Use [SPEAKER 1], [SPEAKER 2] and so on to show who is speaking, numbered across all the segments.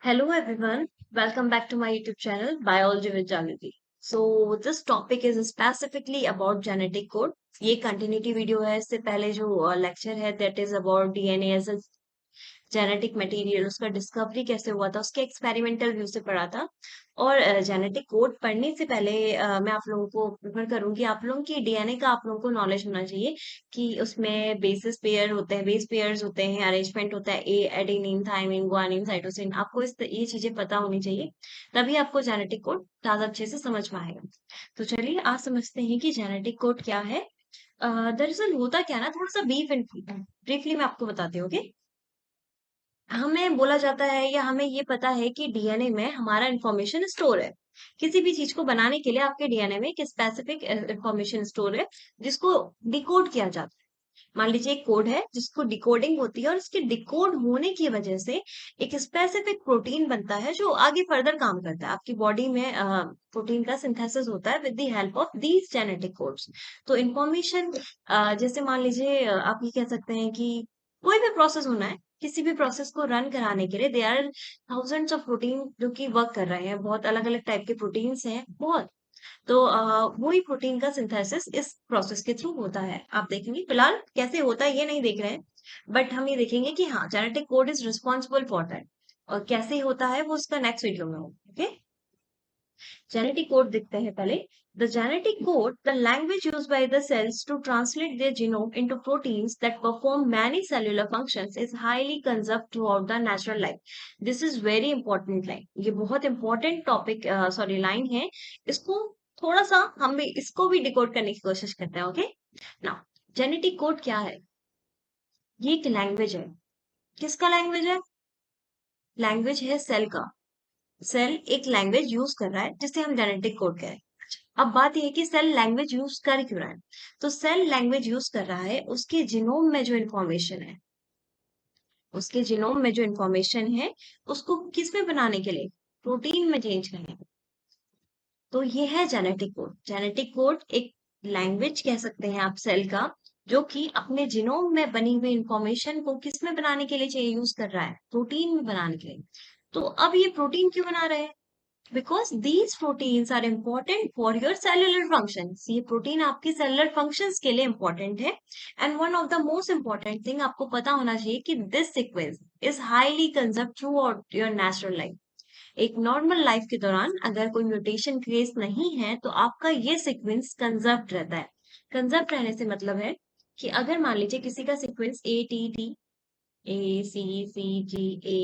[SPEAKER 1] Hello everyone, welcome back to my YouTube channel Biology with Jagriti. So this topic is specifically about genetic code. ये continuity video है इससे पहले जो lecture है that is about DNA as a genetic material उसका discovery कैसे हुआ था उसके एक्सपेरिमेंटल व्यू से पढ़ा था और जेनेटिक कोड पढ़ने से पहले मैं आप लोगों को प्रेफर करूंगी आप लोगों की डीएनए का आप लोगों को नॉलेज होना चाहिए कि उसमें बेसिस पेयर होते हैं बेस पेयर्स होते हैं अरेंजमेंट होता है ए एडेनिन थाइमिन गुआनिन साइटोसिन आपको ये चीजें पता होनी चाहिए तभी आपको जेनेटिक कोड ज्यादा अच्छे से समझ में आएगा। तो चलिए आज समझते हैं कि जेनेटिक कोड क्या है। दरअसल होता क्या ना थोड़ा सा ब्रीफली मैं आपको बताती हूँ। हमें बोला जाता है या हमें ये पता है कि डीएनए में हमारा इंफॉर्मेशन स्टोर है। किसी भी चीज को बनाने के लिए आपके डीएनए में एक स्पेसिफिक इंफॉर्मेशन स्टोर है जिसको डिकोड किया जाता है। मान लीजिए एक कोड है जिसको डिकोडिंग होती है और इसके डिकोड होने की वजह से एक स्पेसिफिक प्रोटीन बनता है जो आगे फर्दर काम करता है आपकी बॉडी में प्रोटीन का सिंथेसिस होता है with the help of these genetic codes. तो इंफॉर्मेशन जैसे मान लीजिए आप ये कह सकते हैं कि कोई भी प्रोसेस होना है किसी भी प्रोसेस को रन कराने के लिए they are thousands of protein जो कि वर्क कर रहे हैं बहुत अलग अलग टाइप के प्रोटीन्स हैं बहुत। तो वही प्रोटीन का सिंथेसिस इस प्रोसेस के थ्रू होता है आप देखेंगे फिलहाल कैसे होता है ये नहीं देख रहे हैं बट हम ये देखेंगे कि हाँ genetic code is responsible for that और कैसे होता है वो उसका नेक्स्ट वीडियो में होगा। ओके जेनेटिक कोड देखते हैं पहले। The genetic code the language use by the cells to translate their genome into proteins that perform many cellular functions is highly conserved throughout the natural life. This is very important line ये बहुत important topic sorry line है। इसको थोड़ा सा हम भी इसको भी डिकोड करने की कोशिश करते हैं। ओके नाउ जेनेटिक कोड क्या है। ये एक लैंग्वेज है। किसका लैंग्वेज है। लैंग्वेज है सेल का। सेल एक लैंग्वेज यूज कर रहा है जिसे हम जेनेटिक कोड कह रहे हैं। अब बात यह है कि सेल लैंग्वेज यूज कर क्यों रहा है। तो सेल लैंग्वेज यूज कर रहा है उसके जीनोम में जो इन्फॉर्मेशन है उसके जीनोम में जो इन्फॉर्मेशन है उसको किस में बनाने के लिए प्रोटीन में चेंज करने के लिए। तो ये है जेनेटिक कोड। जेनेटिक कोड एक लैंग्वेज कह सकते हैं आप सेल का जो कि अपने जीनोम में बनी हुई इंफॉर्मेशन को किस में बनाने के लिए चाहिए यूज कर रहा है प्रोटीन में बनाने के लिए। तो अब ये प्रोटीन क्यों बना रहे हैं because these proteins are important for your cellular functions। ये प्रोटीन आपकी सेलुलर फंक्शंस के लिए इंपॉर्टेंट है। And one of the most important thing आपको पता होना चाहिए कि this sequence is highly conserve through out your natural life. एक नॉर्मल लाइफ के दौरान अगर कोई म्यूटेशन केस नहीं है तो आपका ये सीक्वेंस कंजर्व रहता है। कंजर्व रहने से मतलब है कि अगर मान लीजिए किसी का सीक्वेंस ATT ACCGA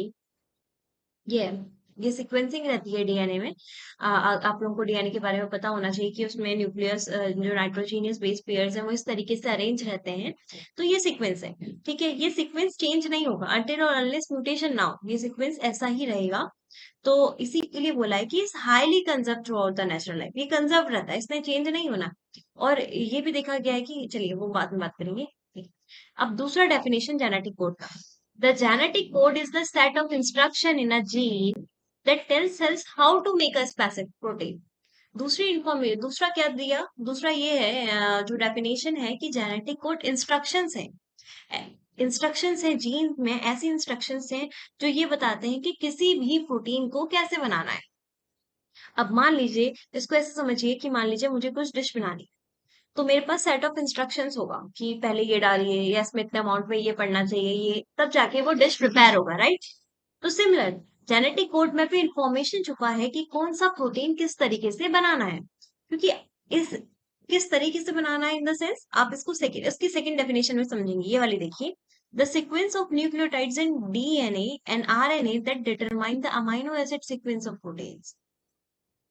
[SPEAKER 1] ये है, ये सीक्वेंसिंग रहती है डीएनए में। आप लोगों को डीएनए के बारे में पता होना चाहिए कि उसमें न्यूक्लियस जो नाइट्रोजीनियस बेस पेयर्स हैं वो इस तरीके से अरेंज रहते हैं। तो ये सीक्वेंस है। ठीक है ये सीक्वेंस चेंज नहीं होगा अनटिल और अनलेस म्यूटेशन ना हो ये सीक्वेंस ऐसा ही रहेगा। तो इसी के लिए बोला है कि इस highly conserve through out the natural life ये कंजर्व रहता है इसमें चेंज नहीं होना। और ये भी देखा गया है कि चलिए वो बाद में बात करेंगे। अब दूसरा डेफिनेशन जेनेटिक कोड का। The genetic code is the set of instruction in a gene that tells cells how to make a specific protein। दूसरी इंफॉर्मेशन दूसरा क्या दिया दूसरा ये है जो डेफिनेशन है कि जेनेटिक कोड इंस्ट्रक्शंस है। इंस्ट्रक्शंस है जीन में ऐसी इंस्ट्रक्शंस हैं जो ये बताते हैं कि किसी भी प्रोटीन को कैसे बनाना है। अब मान लीजिए इसको ऐसे समझिए कि मान लीजिए मुझे कुछ डिश बनानी है तो मेरे पास सेट ऑफ इंस्ट्रक्शंस होगा कि पहले ये डालिए या इसमें इतने अमाउंट में ये पड़ना चाहिए ये तब जाके वो डिश प्रिपेयर होगा राइट। तो सिमिलर जेनेटिक कोड में भी इंफॉर्मेशन छुपा है कि कौन सा प्रोटीन किस तरीके से बनाना है क्योंकि इस किस तरीके से बनाना है इन द सेंस आप इसको सेकंड इसकी सेकंड डेफिनेशन में समझेंगे ये वाली देखिए। The sequence of nucleotides in DNA and RNA that determine the amino acid sequence of proteins.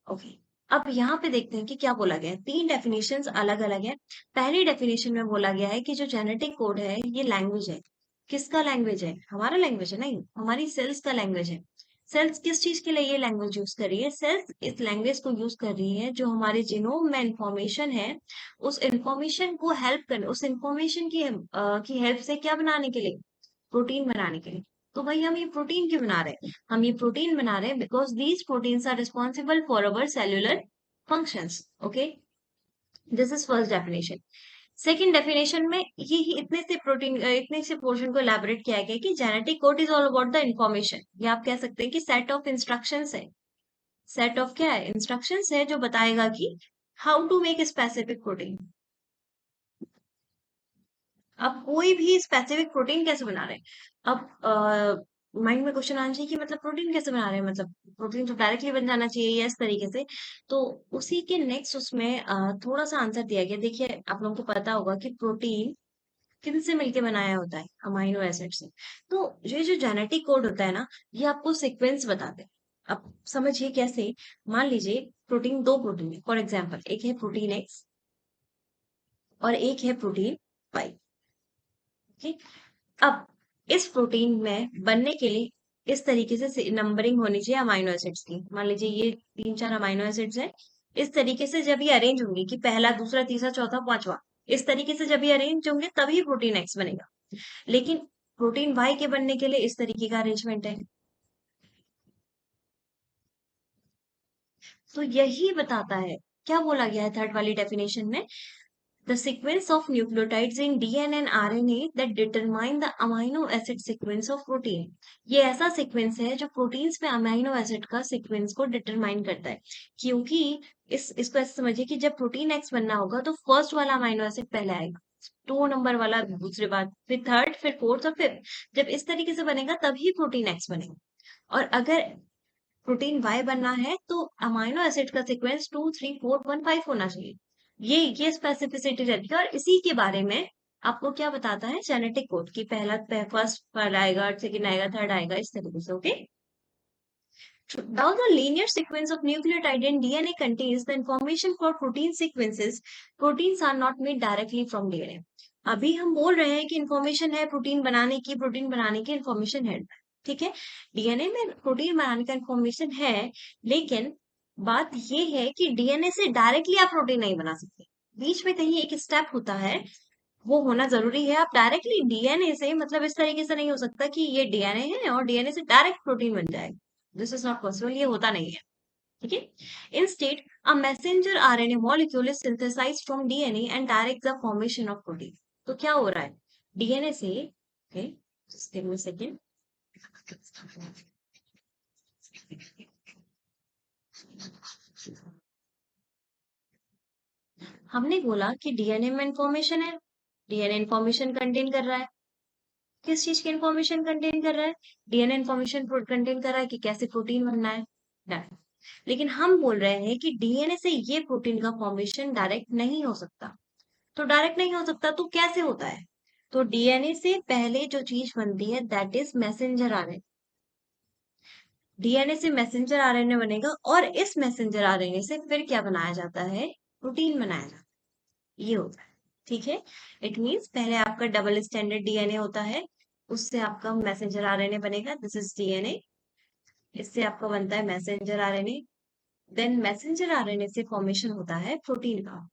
[SPEAKER 1] Okay अब यहाँ पे देखते हैं कि क्या बोला गया है। तीन डेफिनेशंस अलग अलग है। पहली डेफिनेशन में बोला गया है कि जो जेनेटिक कोड है ये लैंग्वेज है। किसका लैंग्वेज है हमारा लैंग्वेज है नहीं हमारी सेल्स का लैंग्वेज है। सेल्स किस चीज के लिए ये लैंग्वेज यूज कर रही है सेल्स इस लैंग्वेज को यूज कर रही है जो हमारे जीनोम में इंफॉर्मेशन है उस इंफॉर्मेशन को हेल्प करने उस इंफॉर्मेशन की हेल्प से क्या बनाने के लिए प्रोटीन बनाने के लिए। तो भाई हम ये प्रोटीन क्यों बना रहे हैं हम ये प्रोटीन बना रहे हैं because these proteins are responsible for our cellular functions. Okay this is first definition. Second definition में ये इतने से पोर्शन को एलैबोरेट किया गया कि genetic code is all about the information, या आप कह सकते हैं कि सेट ऑफ इंस्ट्रक्शंस है। सेट ऑफ क्या है? इंस्ट्रक्शंस है जो बताएगा कि how to make specific protein. अब कोई भी स्पेसिफिक प्रोटीन कैसे बना रहे हैं? अब माइंड में क्वेश्चन आना चाहिए कि मतलब प्रोटीन कैसे बना रहे हैं, मतलब प्रोटीन तो डायरेक्टली बन जाना चाहिए या इस तरीके से। तो उसी के नेक्स्ट उसमें थोड़ा सा आंसर दिया गया। देखिए, आप लोगों को पता होगा कि प्रोटीन किनसे मिलके बनाया होता है? अमाइनो एसिड से। तो ये जो जेनेटिक कोड होता है ना, ये आपको सीक्वेंस बताते हैं। अब समझिए कैसे। मान लीजिए प्रोटीन, दो प्रोटीन है फॉर एग्जाम्पल, एक है प्रोटीन एक्स और एक है प्रोटीन वाई। ठीक। अब इस प्रोटीन में बनने के लिए इस तरीके से नंबरिंग होनी चाहिए अमाइनो एसिड्स की। मान लीजिए ये तीन चार अमाइनो एसिड्स हैं। इस तरीके से जब ये अरेंज होंगे कि पहला, दूसरा, तीसरा, चौथा, पांचवा, इस तरीके से जब ये अरेंज होंगे तभी प्रोटीन एक्स बनेगा। लेकिन प्रोटीन वाई के बनने के लिए इस तरीके का अरेंजमेंट है। तो यही बताता है, क्या बोला गया है थर्ड वाली डेफिनेशन में? The sequence of nucleotides in DNA and RNA that determine the amino acid sequence of protein। ये ऐसा सीक्वेंस है जो प्रोटीन्स में अमीनो एसिड का सीक्वेंस को डिटरमाइन करता है। क्योंकि इसको ऐसे समझिए कि जब प्रोटीन एक्स बनना होगा तो फर्स्ट वाला अमीनो एसिड पहले आएगा, 2 नंबर वाला दूसरे बाद, फिर थर्ड, फिर फोर्थ और फिफ्थ। जब इस तरीके से बनेगा तभी प्रोटीन एक्स बनेगा। और अगर प्रोटीन वाई बनना है तो अमाइनो एसिड का सीक्वेंस 2 3 4 1 5 होना चाहिए। ये स्पेसिफिसिटी रहती है। और इसी के बारे में आपको क्या बताता है जेनेटिक कोड की, फर्स्ट पर आएगा, सेकंड आएगा, थर्ड आएगा, इस तरीके से। Okay. Now the linear sequence of nucleotide in DNA contains the information for protein sequences. Proteins are not made directly from DNA। अभी हम बोल रहे हैं कि इंफॉर्मेशन है प्रोटीन बनाने की, प्रोटीन बनाने की इंफॉर्मेशन है। ठीक है, डीएनए में प्रोटीन बनाने का इंफॉर्मेशन है, लेकिन बात ये है कि डीएनए से डायरेक्टली आप प्रोटीन नहीं बना सकते। बीच में कहीं एक स्टेप होता है, वो होना जरूरी है। आप डायरेक्टली डीएनए से, मतलब इस तरीके से नहीं हो सकता कि ये डीएनए है और डीएनए से डायरेक्ट प्रोटीन बन जाए। दिस इज नॉट पॉसिबल, ये होता नहीं है। ठीक है। Instead a messenger RNA molecule is synthesized from DNA and direct the formation of protein. तो क्या हो रहा है डीएनए से? Okay, just give me a second. हमने बोला कि डीएनए में इंफॉर्मेशन है, डीएनए इंफॉर्मेशन कंटेन कर रहा है। किस चीज की इंफॉर्मेशन कंटेन कर रहा है? डीएनए इंफॉर्मेशन कंटेन कर रहा है कि कैसे प्रोटीन बनना है। Done। लेकिन हम बोल रहे हैं कि डीएनए से ये प्रोटीन का फॉर्मेशन डायरेक्ट नहीं हो सकता। तो डायरेक्ट नहीं हो सकता तो कैसे होता है? तो डीएनए से पहले जो चीज बनती है that is messenger RNA. DNA से मैसेंजर आरएनए बनेगा और इस मैसेंजर आरएनए से फिर क्या बनाया जाता है? प्रोटीन बनाया जाता है। ये होता है। ठीक है। इट मीन्स पहले आपका डबल स्टैंडर्ड डीएनए होता है, उससे आपका मैसेंजर आरएनए बनेगा, दिस इज डीएनए। इससे आपका बनता है messenger RNA. Then messenger RNA से फॉर्मेशन होता है प्रोटीन का।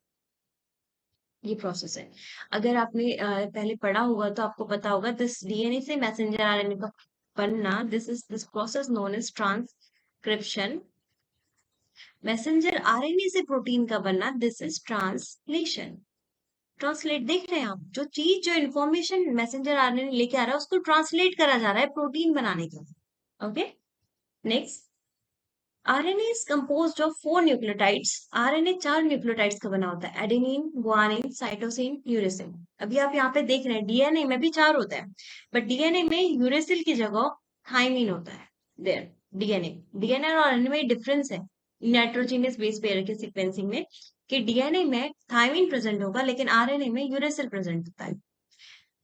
[SPEAKER 1] ये प्रोसेस है। अगर आपने पहले पढ़ा होगा तो आपको पता होगा, दिस डीएनए से मैसेंजर आरएनए का बनना, this process known as transcription. Messenger RNA से प्रोटीन का बनना, दिस इज ट्रांसलेशन। ट्रांसलेट देख रहे हैं आप, जो चीज, जो इन्फॉर्मेशन मैसेंजर आरएनए लेके आ रहा है उसको ट्रांसलेट करा जा रहा है प्रोटीन बनाने के लिए। Okay. Next, RNA is composed of 4 nucleotides. RNA 4 nucleotides का बना होता है, एडेनिन, गुआनिन, साइटोसिन, यूरेसिल। अभी आप यहाँ पे देख रहे हैं डीएनए में भी 4 होता है, बट डीएनए में यूरेसिल की जगह थाइमिन होता है। देयर डीएनए डीएनए और आरएनए में डिफरेंस है नाइट्रोजीनियस बेस पेयर के सीक्वेंसिंग में, कि डीएनए में थाइमिन प्रेजेंट होगा लेकिन आरएनए में यूरेसिल प्रेजेंट होता है।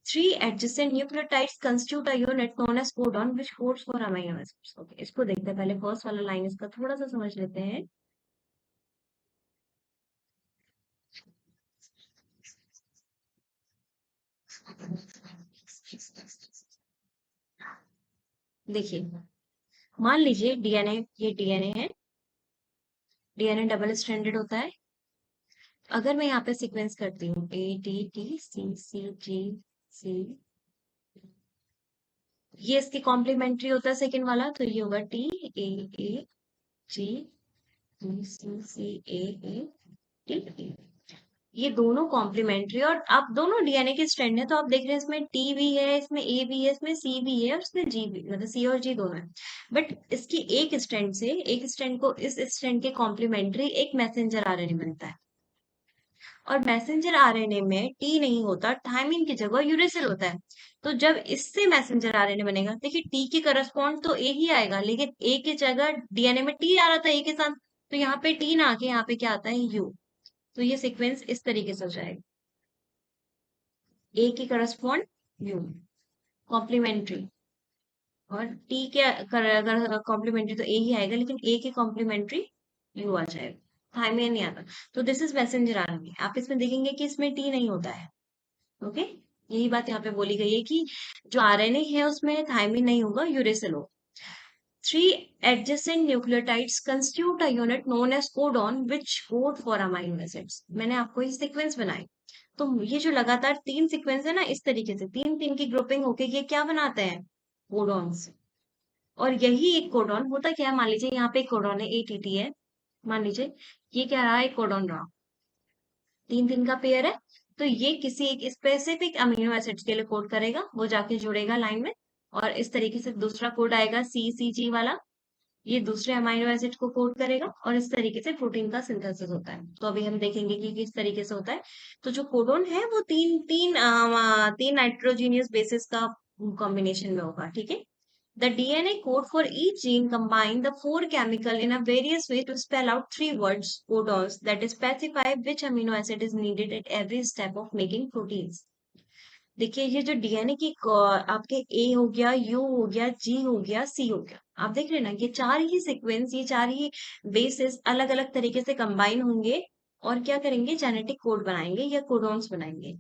[SPEAKER 1] 3 adjacent nucleotides constitute a unit known as codon which codes for amino acids। Okay, इसको देखते हैं पहले, फर्स्ट वाला लाइन इसका थोड़ा सा समझ लेते हैं। देखिए, मान लीजिए डीएनए, ये डीएनए है, डीएनए डबल स्ट्रैंडेड होता है। अगर मैं यहाँ पे सीक्वेंस करती हूँ ए टी टी सी सी जी सी, ये इसकी कॉम्प्लीमेंट्री होता है सेकेंड वाला, तो ये होगा T A A G C C A A T T. ये दोनों कॉम्प्लीमेंट्री, और आप दोनों डीएनए के स्ट्रैंड है, तो आप देख रहे हैं इसमें टी भी है, इसमें ए भी है, इसमें सी भी है, और इसमें जी भी, मतलब सी और जी दोनों है। बट इसकी एक स्ट्रैंड से एक स्ट्रैंड को इस स्ट्रैंड के कॉम्प्लीमेंट्री एक मैसेंजर आरएनए बनता है। और मैसेंजर आरएनए में टी नहीं होता, थायमिन की जगह यूरेसिल होता है। तो जब इससे मैसेंजर आरएनए बनेगा, देखिए टी के करस्पॉन्ड तो ए ही आएगा, लेकिन ए की जगह डीएनए में टी आ रहा था ए के साथ, तो यहाँ पे टी ना आके यहाँ पे क्या आता है, यू। तो ये सीक्वेंस इस तरीके से हो जाएगा, ए की करस्पॉन्ड यू, कॉम्प्लीमेंट्री। और टी के अगर कॉम्प्लीमेंट्री तो ए ही आएगा, लेकिन ए के कॉम्प्लीमेंट्री यू आ जाएगा, थायमिन नहीं आता। तो दिस इज मैसेंजर आरएनए। आप इसमें देखेंगे कि इसमें टी नहीं होता है। ओके, यही बात यहाँ पे बोली गई है कि जो आरएनए है उसमें थायमिन नहीं होगा, यूरेसिल होगा। Three adjacent nucleotides constitute a unit known as codon which code for amino acids। मैंने आपको ये सीक्वेंस बनाए। तो ये जो लगातार तीन सीक्वेंस है ना, इस तरीके से तीन तीन की ग्रुपिंग होके ये क्या बनाते हैं, कोडॉन्स। और यही एक कोडॉन होता क्या है, मान लीजिए यहाँ पे एक कोडॉन है, एटीटी है, मान लीजिए ये क्या रहा, एक कोडॉन रहा, तीन तीन का पेयर है। तो ये किसी एक स्पेसिफिक अमीनो एसिड के लिए कोड करेगा, वो जाके जुड़ेगा लाइन में, और इस तरीके से दूसरा कोड आएगा सी सी जी वाला, ये दूसरे अमीनो एसिड को कोड करेगा, और इस तरीके से प्रोटीन का सिंथेसिस होता है। तो अभी हम देखेंगे कि किस तरीके से होता है। तो जो कोडोन है वो तीन तीन तीन नाइट्रोजीनियस बेसिस का कॉम्बिनेशन में होगा, ठीक है। The DNA code for each gene combine the four chemical in a various way to spell out three words, codons, that specify which amino acid is needed at every step of making proteins। देखिए ये जो DNA की आपके ए हो गया, you हो गया, जी हो गया, सी हो गया, आप देख रहे हैं ना, ये चार ही सीक्वेंस, ये चार ही बेसिस अलग अलग तरीके से कंबाइन होंगे, और क्या करेंगे, जेनेटिक कोड बनाएंगे या कोडॉन्स बनाएंगे,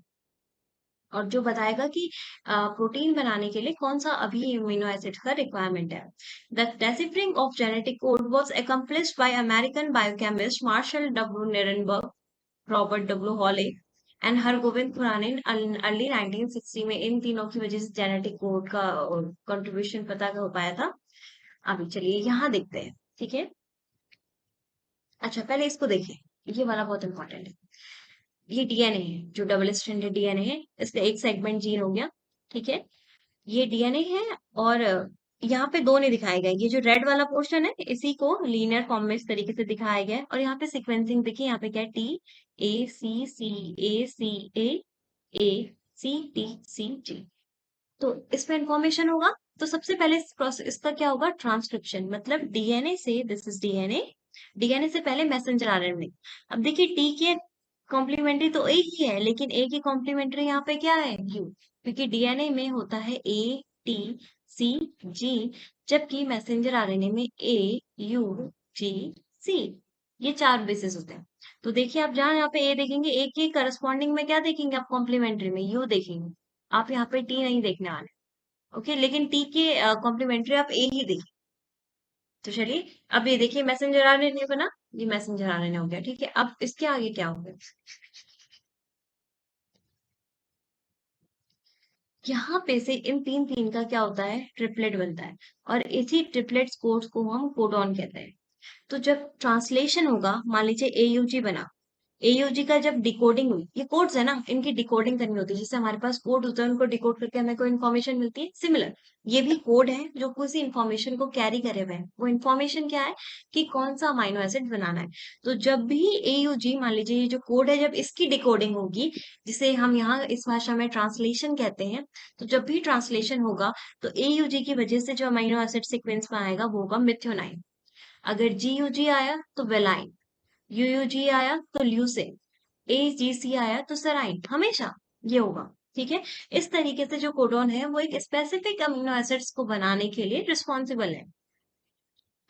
[SPEAKER 1] और जो बताएगा कि प्रोटीन बनाने के लिए कौन सा अभी अमीनो एसिड का रिक्वायरमेंट है। The deciphering of genetic code was accomplished by American biochemist Marshall W Nirenberg, Robert W Holley and Hargobind Khorana in early 1960 में। इन तीनों की वजह से जेनेटिक कोड का कंट्रीब्यूशन पता हो पाया था। अभी चलिए यहाँ देखते हैं, ठीक है। अच्छा पहले इसको देखें, ये वाला बहुत इंपॉर्टेंट है। ये डीएनए है, जो डबल स्ट्रैंडेड डीएनए है, इसका एक सेगमेंट जीन हो गया, ठीक है। ये डीएनए है, और यहाँ पे दो नहीं दिखाए गए, ये जो रेड वाला पोर्शन है इसी को लीनियर फॉर्म में इस तरीके से दिखाया गया है। और यहाँ पे सीक्वेंसिंग देखिए, यहाँ पे क्या है, T A C C A C A C T C जी। तो इसमें इंफॉर्मेशन होगा। तो सबसे पहले इस प्रोसेस इसका क्या होगा, ट्रांसक्रिप्शन, मतलब डीएनए से, दिस इज डीएनए, डीएनए से पहले मैसेंजर आरएनए। अब देखिए टी के कॉम्प्लीमेंट्री तो ए ही है, लेकिन ए की कॉम्प्लीमेंट्री यहाँ पे क्या है, यू, क्योंकि डीएनए में होता है ए टी सी जी, जबकि मैसेंजर आरएनए में ए यू जी सी, ये चार बेसिस होते हैं। तो देखिए आप जहां यहाँ पे ए देखेंगे, ए के करस्पॉन्डिंग में क्या देखेंगे आप, कॉम्प्लीमेंट्री में यू देखेंगे, आप यहाँ पे टी नहीं देखने वाले। ओके, लेकिन टी के कॉम्प्लीमेंट्री आप ए ही देखिए। तो चलिए अब ये देखिए मैसेंजर आरएनए बना, ये मैसेंजर आरएनए हो गया, ठीक है। अब इसके आगे क्या होगा, यहाँ पे से इन तीन तीन का क्या होता है, ट्रिपलेट बनता है, और इसी ट्रिपलेट्स कोड्स को हम कोडॉन कहते हैं। तो जब ट्रांसलेशन होगा, मान लीजिए एयूजी बना, एयूजी का जब डिकोडिंग हुई, ये कोड्स है ना, इनकी डिकोडिंग करनी होती है, जैसे हमारे पास कोड होता है, उनको डिकोड करके हमें कोई इन्फॉर्मेशन मिलती है, सिमिलर ये भी कोड है जो किसी इन्फॉर्मेशन को कैरी करे हुए हैं। वो इन्फॉर्मेशन क्या है, कि कौन सा अमाइनो एसिड बनाना है। तो जब भी एयूजी, मान लीजिए ये जो कोड है, जब इसकी डिकोडिंग होगी, जिसे हम यहाँ इस भाषा में ट्रांसलेशन कहते हैं, तो जब भी ट्रांसलेशन होगा, तो एयूजी की वजह से जो अमाइनो एसिड सीक्वेंस में आएगा वो होगा मिथ्योनाइन। अगर जीयूजी आया तो वेलाइन, यूयूजी आया तो ल्यूसिन, एजीसी आया तो सेराइन, हमेशा ये होगा, ठीक है। इस तरीके से जो कोडॉन है वो एक स्पेसिफिक अमीनो एसिड्स को बनाने के लिए रिस्पॉन्सिबल है।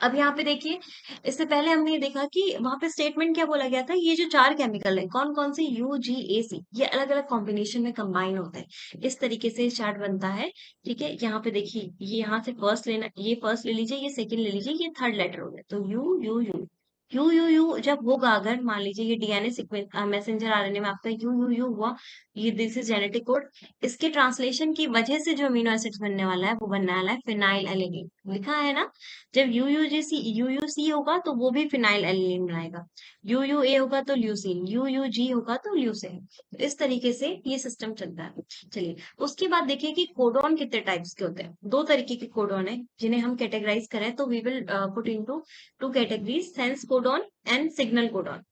[SPEAKER 1] अब यहाँ पे देखिए, इससे पहले हमने ये देखा कि वहां पे स्टेटमेंट क्या बोला गया था, ये जो चार केमिकल है कौन कौन से, यू जी ए सी, ये अलग अलग कॉम्बिनेशन में कंबाइन होते हैं, इस तरीके से चार्ट बनता है, ठीक है। यहाँ पे देखिए, ये यहाँ से फर्स्ट लेना, ये फर्स्ट ले लीजिए, ये सेकंड ले लीजिए, ये थर्ड लेटर हो गया, तो यू यू यू, यू जब होगा, अगर मान लीजिए ये डीएनए सीक्वेंस मैसेंजर आरएनए में आपका यू हुआ, ये दिस इज जेनेटिक कोड। इसके ट्रांसलेशन की वजह से जो अमीनो एसिड्स बनने वाला है वो बनने वाला है फिनाइल एलेनिन, लिखा है ना। जब यूयूसी होगा तो वो भी फिनाइल एलेनिन बनाएगा। यूयूए होगा तो ल्यूसीन, यूयूजी होगा तो ल्यूसिन। तो इस तरीके से ये सिस्टम चलता है। चलिए, उसके बाद देखिए कि कोडॉन कितने टाइप्स के होते हैं। दो तरीके के कोडॉन है जिन्हें हम कैटेगराइज करें तो we will put into two categories, sense codon and signal codon.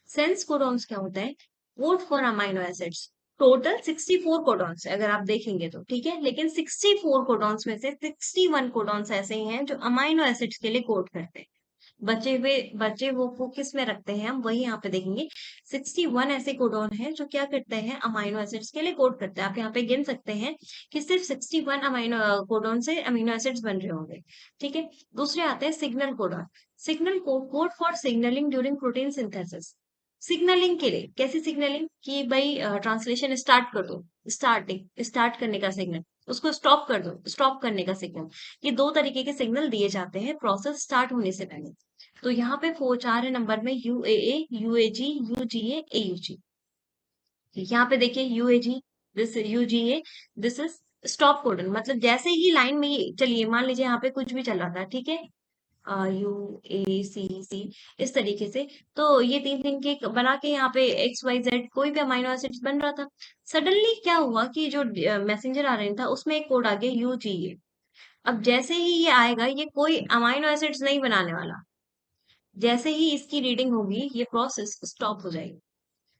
[SPEAKER 1] Sense codons क्या होता है? Code for amino acids. Total 64 codons है अगर आप देखेंगे तो, ठीक है। लेकिन 64 कोडॉन्स में से 61 कोडॉन्स ऐसे ही हैं जो अमाइनो एसिड्स के लिए कोड करते हैं। बचे वो किस में रखते हैं, हम वही यहाँ पे देखेंगे। 61 ऐसे कोडॉन हैं जो क्या करते हैं, अमाइनो एसिड्स के लिए कोड करते हैं। आप यहाँ पे गिन सकते हैं कि सिर्फ 61 अमाइनो कोडॉन से अमीनो एसिड्स बन रहे होंगे, ठीक है। दूसरे आते हैं signal codon. Signal code for signalling during protein synthesis. Signalling के लिए, कैसी सिग्नलिंग कि भाई ट्रांसलेशन स्टार्ट कर दो, स्टार्ट करने का सिग्नल, उसको स्टॉप कर दो, स्टॉप करने का सिग्नल। ये दो तरीके के सिग्नल दिए जाते हैं प्रोसेस स्टार्ट होने से पहले। तो यहाँ पे 4 नंबर में यूएए, यूएजी, यूजीए, एयूजी। यहाँ पे देखिए यूएजी, this UGA, this is stop codon. मतलब जैसे ही लाइन में चलिए, मान लीजिए यहाँ पे कुछ भी चल रहा था, ठीक है, यू ए सी, इस तरीके से। तो ये तीन तीन के बना के यहाँ पे एक्स वाई जेड कोई भी अमाइनो एसिड्स बन रहा था। सडनली क्या हुआ कि जो मैसेंजर आ रहा था उसमें एक कोड आ गया यूजीए। अब जैसे ही ये आएगा, ये कोई अमाइनो एसिड्स नहीं बनाने वाला। जैसे ही इसकी रीडिंग होगी ये प्रोसेस स्टॉप हो जाएगी।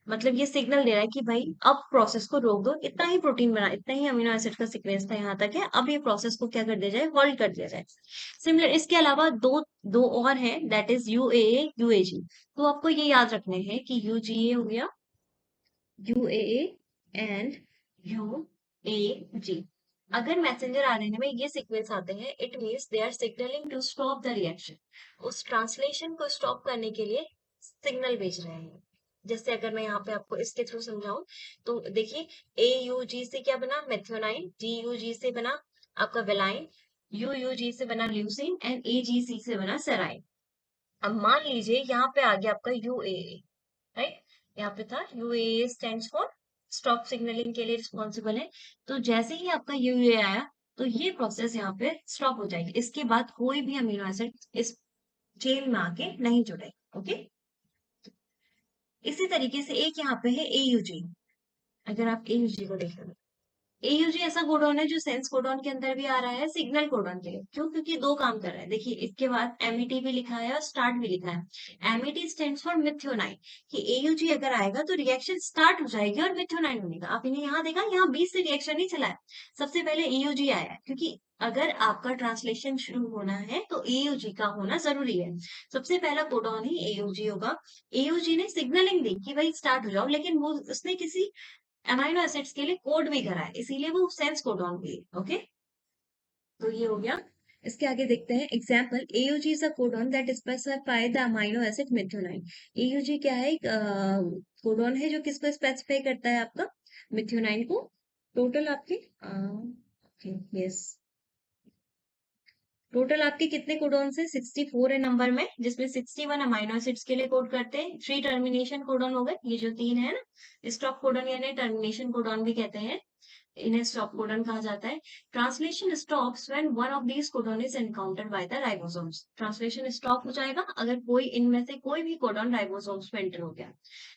[SPEAKER 1] मतलब ये सिग्नल दे रहा है कि भाई अब प्रोसेस को रोक दो, इतना ही प्रोटीन बना, इतना ही अमीनो एसिड का सीक्वेंस था यहाँ तक है, अब ये प्रोसेस को क्या कर दिया जाए, होल्ड कर दिया जाए। सिमिलर इसके अलावा दो दो और हैं, दैट इज यूएए, यूएजी। तो आपको ये याद रखने हैं कि यूजीए हो गया, यूएए एंड यूएजी। अगर मैसेंजर आरएनए में ये सीक्वेंस आते हैं, it means they are signalling to stop the reaction. उस ट्रांसलेशन को स्टॉप करने के लिए सिग्नल भेज रहे हैं। जैसे अगर मैं यहाँ पे आपको इसके थ्रू समझाऊं तो देखिए, ए यू जी से क्या बना, मेथियोनाइन। जी यू जी से बना आपका वेलाइन। यू यू जी से बना ल्यूसीन एंड ए जी सी से बना सेराइन। अब मान लीजिए यहाँ पे आ गया आपका यूएए, राइट। यहाँ पे था यूएए स्टैंड्स फॉर स्टॉप सिग्नलिंग के लिए रिस्पॉन्सिबल है। तो जैसे ही आपका यूएए आया तो ये प्रोसेस यहाँ पे स्टॉप हो जाएगी। इसके बाद कोई भी अमीनो एसिड इस चेन में आके नहीं जुड़े, ओके। इसी तरीके से एक यहाँ पे है एयूजी। अगर आप एयूजी को देखेंगे, एयूजी ऐसा कोडॉन है जो सेंस कोडॉन के अंदर भी आ रहा है सिग्नल कोडॉन के लिए। क्यों? क्योंकि दो काम कर रहा है। देखिए इसके बाद एमईटी भी लिखा है और स्टार्ट भी लिखा है। एमईटी स्टैंड्स फॉर मिथ्योनाइन, कि एयूजी अगर आएगा तो रिएक्शन स्टार्ट हो जाएगी और मिथ्योनाइन बनेगा। आपने यहाँ देखा, यहाँ बीच से रिएक्शन नहीं चला है, सबसे पहले एयूजी आया है। क्योंकि अगर आपका ट्रांसलेशन शुरू होना है तो एयूजी का होना जरूरी है। सबसे पहला कोडॉन ही एयूजी होगा। एयूजी ने सिग्नलिंग दी कि भाई स्टार्ट हो जाओ, लेकिन वो उसने किसी अमाइनो एसिड्स के लिए कोड भी करा है, इसीलिए वो सेंस कोडॉन भी है, ओके। तो ये हो गया। इसके आगे देखते हैं example. AUG is a codon that specify the amino acid methionine. AUG क्या है? एक कोडॉन है जो किसको स्पेसिफाई करता है, आपका मिथ्योनाइन को। टोटल आपके यस, टोटल आपके कितने कोडॉन से 64 है नंबर में, जिसमें 61 अमाइनो एसिड्स के लिए कोड करते हैं। 3 टर्मिनेशन कोडॉन हो गए, ये जो 3 है ना, स्टॉप कोडॉन यानी टर्मिनेशन कोडॉन भी कहते हैं, इन्हें स्टॉप कोडन कहा जाता है। Translation stops when one of these codon is encountered by the ribosomes. Translation stop हो जाएगा अगर कोई इनमें से कोई भी कोडन राइबोसोम्स में एंटर हो गया।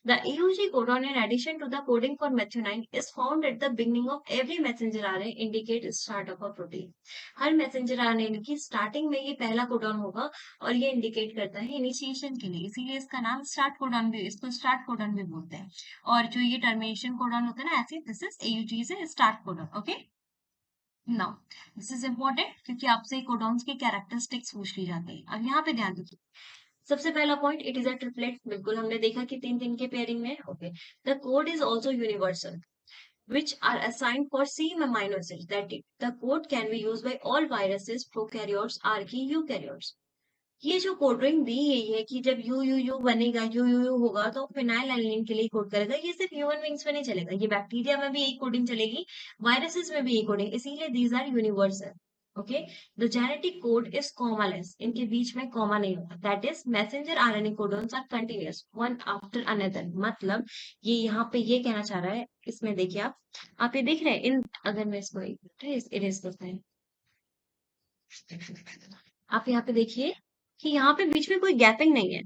[SPEAKER 1] The AUG codon in addition to the coding for methionine is found at the beginning of every messenger RNA indicate start of a protein। Her messenger RNA की स्टार्टिंग में ये पहला codon होगा और ये इंडिकेट करता है इनिशिएशन के लिए, इसीलिए इसका नाम स्टार्ट कोडॉन भी, इसको स्टार्ट कोडॉन भी बोलते हैं। और जो ये टर्मिनेशन कोडॉन होता है ना, ऐसे दिस इज AUG से start codon, okay. Now this is important क्योंकि आपसे कोडॉन्स के कैरेक्टरिस्टिक्स पूछ ली जाती है। अब यहाँ पे ध्यान दीजिए, सबसे पहला point, it is a triplet. बिल्कुल हमने देखा कि तीन तीन के पेयरिंग में, okay. The code is also universal which are assigned for same amino acids, that it, the code can be used by all viruses, prokaryotes, archaea, eukaryotes। ये जो कोडिंग दी गई है कि जब यू बनेगा, यू होगा तो फिनाइल एलानिन के लिए कोड करेगा, ये सिर्फ ह्यूमन बींग्स में नहीं चलेगा, ये बैक्टीरिया में भी यही कोडिंग चलेगी, वायरसेस में भी यही कोडिंग, इसीलिए these are universal. Okay, the genetic code is commaless, इनके बीच में कॉमा नहीं होता। That is messenger RNA codons are continuous one after another, मतलब ये यहाँ पे ये कहना चाह रहा है, इसमें देखिए आप ये देख रहे हैं इन, अगर मैं इसको इरेज करते हैं, आप यहाँ पे देखिए कि यहाँ पे बीच में कोई गैपिंग नहीं है।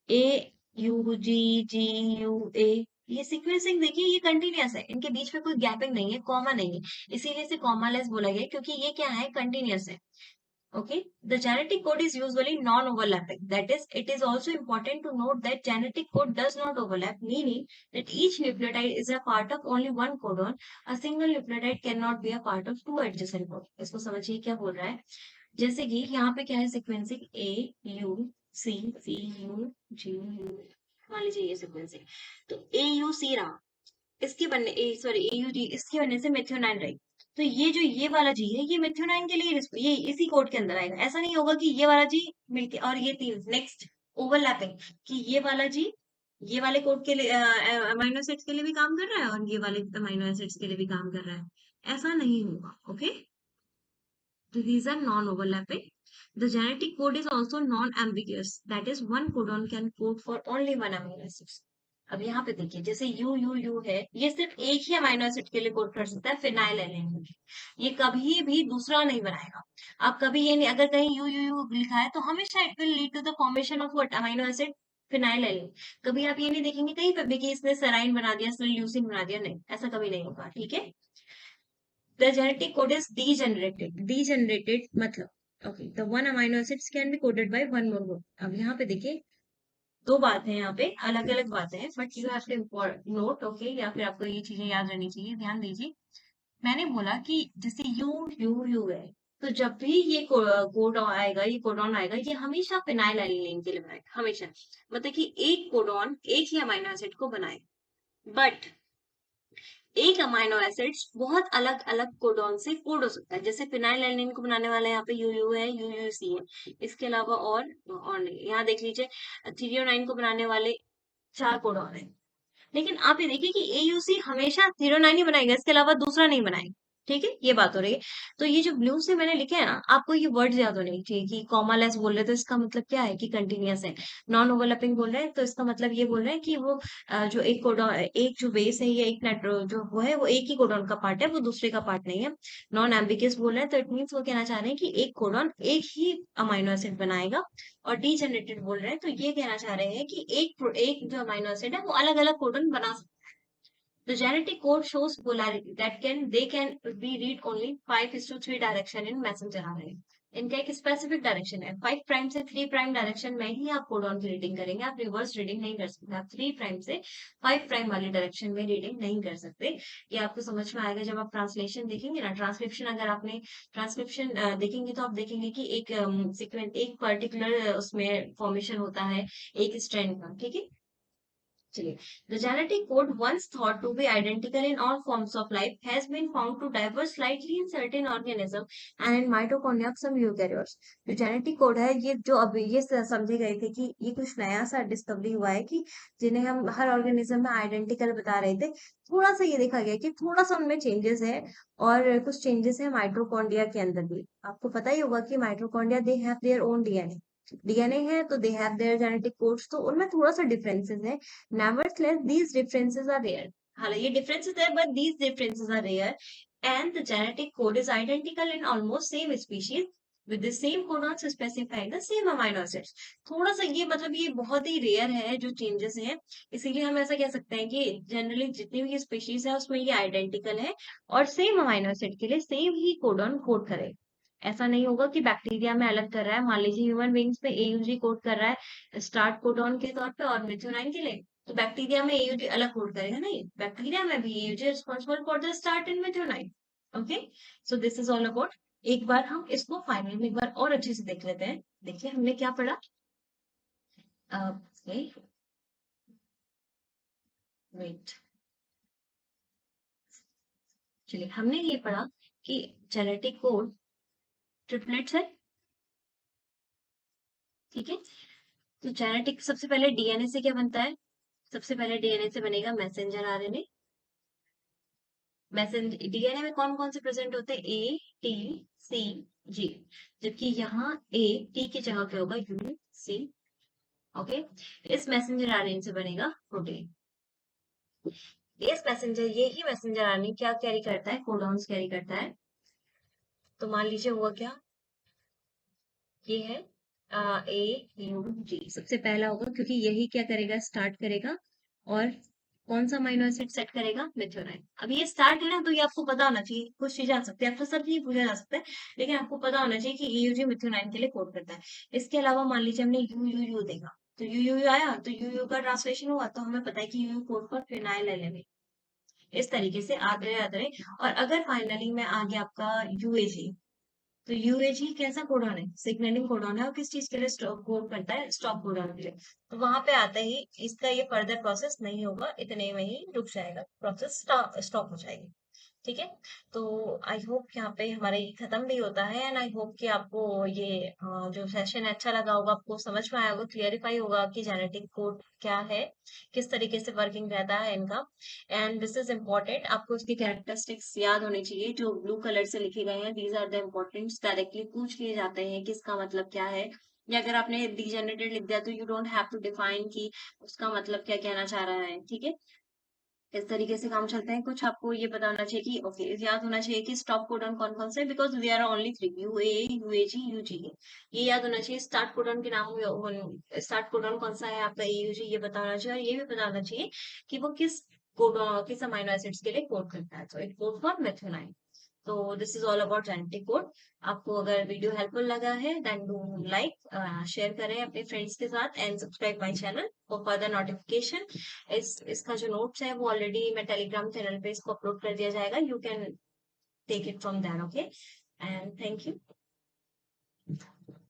[SPEAKER 1] ए you ji, ji U A, ये सीक्वेंसिंग देखिए ये कंटिन्यूअस है, इनके बीच में कोई गैपिंग नहीं है, कॉमा नहीं है, इसीलिए इसे कॉमालेस बोला गया क्योंकि ये क्या है, कंटिन्यूअस है। Okay, the genetic code is usually non-overlapping. That is, it is also important to note that genetic code does not overlap, meaning that each nucleotide is a part of only one codon. A single nucleotide cannot be a part of two adjacent codes. इसको समझिए क्या बोल रहा है। जैसे कि यहाँ पे क्या है, sequencing A U C, C U G U, मान लीजिए ये सीक्वेंसिंग, तो ए यू सी रहा, इसके बनने ए यू जी, इसके बनने से मेथियोनाइन रही, तो ये जो ये वाला जी है ये मेथियोनाइन के लिए ये इसी कोड के अंदर आएगा। ऐसा नहीं होगा कि ये वाला जी मिलके और ये तीन नेक्स्ट ओवरलैपिंग, कि ये वाला जी ये वाले कोड के लिए अमाइनो एसिड्स के लिए भी काम कर रहा है और ये वाले अमाइनो एसिड्स के लिए भी काम कर रहा है, ऐसा नहीं होगा। Okay, so these are non-overlapping. The genetic code is also non-ambiguous. That is, one codon can code for only one amino acid. अब यहाँ पे देखिए, जैसे यू यू यू है, ये सिर्फ एक ही अमाइनो एसिड के लिए कोड कर सकता है, फिनाइल एलेनिन। ये कभी भी दूसरा नहीं बनाएगा। आप कभी ये नहीं, अगर कहीं यू यू यू लिखा है तो हमेशा it will lead to the formation of what, amino acid phenylalanine. कभी आप ये नहीं देखेंगे कहीं पे भी कि इसने सेराइन बना दिया, इसने ल्यूसिन बना दिया, नहीं, ऐसा कभी नहीं होगा। ठीक है, the genetic code is degenerated. Degenerated मतलब, okay, the one amino acids can be coded by one more code. अब यहाँ पे देखिए दो बातें हैं, यहाँ पे अलग अलग बातें हैं, but you have to note, okay, या फिर आपको ये चीजें याद रहनी चाहिए। ध्यान दीजिए, मैंने बोला कि जैसे यू यू यू है, तो जब भी ये कोड आएगा, ये कोडॉन आएगा, ये हमेशा फिनाइल एलिनिन के लिए बनाएगा, हमेशा, मतलब कि एक कोडॉन एक ही अमाइनो एसिड को बनाएगा। बट एक अमाइनो एसिड्स बहुत अलग अलग कोडॉन से कोड हो सकता है, जैसे फिनाइल एलिनिन को बनाने वाला यहाँ पे यू यू है, यू यू सी है, इसके अलावा और नहीं। यहाँ देख लीजिए, थ्रियोनाइन को बनाने वाले चार कोडॉन है, लेकिन आप ये देखिए कि एयूसी हमेशा 09 ही बनाएगा, इसके अलावा दूसरा नहीं बनाएगा। ठीक है, ये बात हो रही है। तो ये जो ब्लू से मैंने लिखे है ना, आपको ये वर्ड याद होने चाहिए कि कॉमालेस बोल रहे हैं तो इसका मतलब क्या है कि कंटिन्यूअस है। नॉन ओवरलैपिंग बोल रहे हैं तो इसका मतलब ये बोल रहे हैं कि वो जो एक कोडॉन, एक जो बेस है या एक नाइट्रो जो वो है, वो एक ही कोडॉन का पार्ट है, वो दूसरे का पार्ट नहीं है। नॉन एम्बिगियस बोल रहे हैं तो इट मीन्स वो कहना चाह रहे हैं कि एक कोडॉन एक ही अमाइनो एसिड बनाएगा। और डीजेनरेटेड बोल रहे हैं तो ये कहना चाह रहे हैं कि एक जो अमाइनो एसिड है वो अलग अलग कोडन बना सकता है। The genetic code shows polarity that they can be read only 5:3 direction in messenger RNA. इनका एक स्पेसिफिक डायरेक्शन है, 5 प्राइम से 3 प्राइम डायरेक्शन में ही आप कोडॉन की रीडिंग करेंगे, आप रिवर्स रीडिंग नहीं कर सकते, आप 3 प्राइम से 5 प्राइम वाली डायरेक्शन में रीडिंग नहीं कर सकते। ये आपको समझ में आएगा जब आप ट्रांसलेशन देखेंगे ना। ट्रांसक्रिप्शन, अगर आपने ट्रांसक्रिप्शन देखेंगे तो आप देखेंगे कि एक सीक्वेंस, एक पर्टिकुलर उसमें फॉर्मेशन होता है एक स्ट्रैंड का। ठीक है, चलिए, the genetic code once thought to be identical in all forms of life has been found to differ slightly in certain organisms and in mitochondria of some eukaryotes। जो genetic code है, ये जो अभी ये समझे गए थे कि ये कुछ नया सा डिस्कवरी हुआ है कि जिन्हें हम हर ऑर्गेनिज्म में आइडेंटिकल बता रहे थे, थोड़ा सा ये देखा गया कि थोड़ा सा उनमें चेंजेस है। और कुछ चेंजेस है माइटोकॉन्ड्रिया के अंदर भी। आपको पता ही होगा कि mitochondria they have their own DNA, DNA है तो they have their genetic codes, तो उनमें थोड़ा सा डिफरेंसेस है। Nevertheless, these differences are rare. हालांकि ये differences है, but these differences are rare, and the genetic code is identical in almost same species with the same codons specifying the same amino acids। थोड़ा सा ये मतलब ये बहुत ही रेयर है जो चेंजेस हैं, इसीलिए हम ऐसा कह सकते हैं कि जनरली जितनी भी स्पीशीज है उसमें ये आइडेंटिकल है और सेम अमाइनो एसिड के लिए सेम ही कोडॉन कोड करे। ऐसा नहीं होगा कि बैक्टीरिया में अलग कर रहा है, मान लीजिए ह्यूमन बींग्स में एयूजी कोड कर रहा है स्टार्ट कोडॉन के तौर पे और मेथियोनाइन के लिए, तो बैक्टीरिया में एयूजी अलग कोड करेगा, नहीं, बैक्टीरिया में भी AUG responsible for the start in methionine. Okay, so this is all about. एक बार हम इसको फाइनल में एक बार और अच्छे से देख लेते हैं। देखिए हमने क्या पढ़ा। वेट, चलिए हमने ये पढ़ा कि जेनेटिक कोड ट्रिपलेट्स है। ठीक है, तो जेनेटिक सबसे पहले डीएनए से क्या बनता है, सबसे पहले डीएनए से बनेगा मैसेंजर आरएनए। मैसेंजर डीएनए में कौन कौन से प्रेजेंट होते हैं, ए टी सी जी, जबकि यहाँ ए टी की जगह पे होगा यू सी। ओके, इस मैसेंजर आरएनए से बनेगा प्रोटीन। इस मैसेंजर, यही मैसेंजर आरएनए क्या कैरी करता है, कोडॉन्स कैरी करता है। तो मान लीजिए हुआ क्या, ये है ए यू जी, सबसे पहला होगा क्योंकि यही क्या करेगा, स्टार्ट करेगा। और कौन सा अमीनो एसिड सेट करेगा, मेथियोनाइन। अब ये स्टार्ट है ना, तो ये आपको पता होना चाहिए, कुछ चीजें आ सकती है, आपको सब नहीं पूछा जा सकता है, लेकिन आपको पता होना चाहिए कि ईयूजी मेथियोनाइन के लिए कोड करता है। इसके अलावा मान लीजिए हमने यू यू यू देखा, तो यू यू यू आया, तो यू यू का ट्रांसलेशन हुआ, तो हमें पता है कि you code for phenyl alanine. इस तरीके से आते रहे। और अगर फाइनली में आ गया आपका यूएजी, तो यूएजी कैसा कोडॉन है, सिग्नलिंग कोडॉन है, और किस चीज के लिए स्टॉप कोड करता है, स्टॉप कोडॉन के लिए। तो वहां पे आते ही इसका ये फर्दर प्रोसेस नहीं होगा, इतने में ही रुक जाएगा, प्रोसेस स्टॉप हो जाएगी। ठीक है। तो आई होप यहाँ पे हमारा ये खत्म भी होता है, एंड आई होप कि आपको ये जो सेशन है अच्छा लगा होगा, आपको समझ में आया होगा, क्लियरिफाई होगा कि जेनेटिक कोड क्या है, किस तरीके से वर्किंग रहता है इनका। एंड दिस इज इम्पोर्टेंट, आपको इसके कैरेक्टरिस्टिक्स याद होने चाहिए जो ब्लू कलर से लिखे गए हैं, these are the importants, directly पूछ लिए जाते हैं कि इसका मतलब क्या है। या अगर आपने डीजेनरेटेड लिख दिया, तो you don't have to define कि उसका मतलब क्या कहना चाह रहा है। ठीक है, इस तरीके से काम चलते हैं। कुछ आपको ये पता होना चाहिए कि ओके, याद होना चाहिए कि स्टॉप कोडन कौन कौन से, because we are only three, U A U A G U G. ये याद होना चाहिए। स्टार्ट कोडन के नाम, स्टार्ट कोडन कौन सा है आपका, ए यू जी, ये पता होना चाहिए। और ये भी पता होना चाहिए कि वो किस कोडन, किस अमाइनो एसिड्स के लिए कोड करता है। So it code for methionine. तो this is all about genetic code. आपको अगर वीडियो हेल्पफुल लगा है, देन डू लाइक, शेयर करें अपने फ्रेंड्स के साथ, and subscribe my channel for further notification. इसका जो नोट्स है वो ऑलरेडी मैं टेलीग्राम चैनल पे इसको अपलोड कर दिया जाएगा, you can take it from there. Okay, and thank you.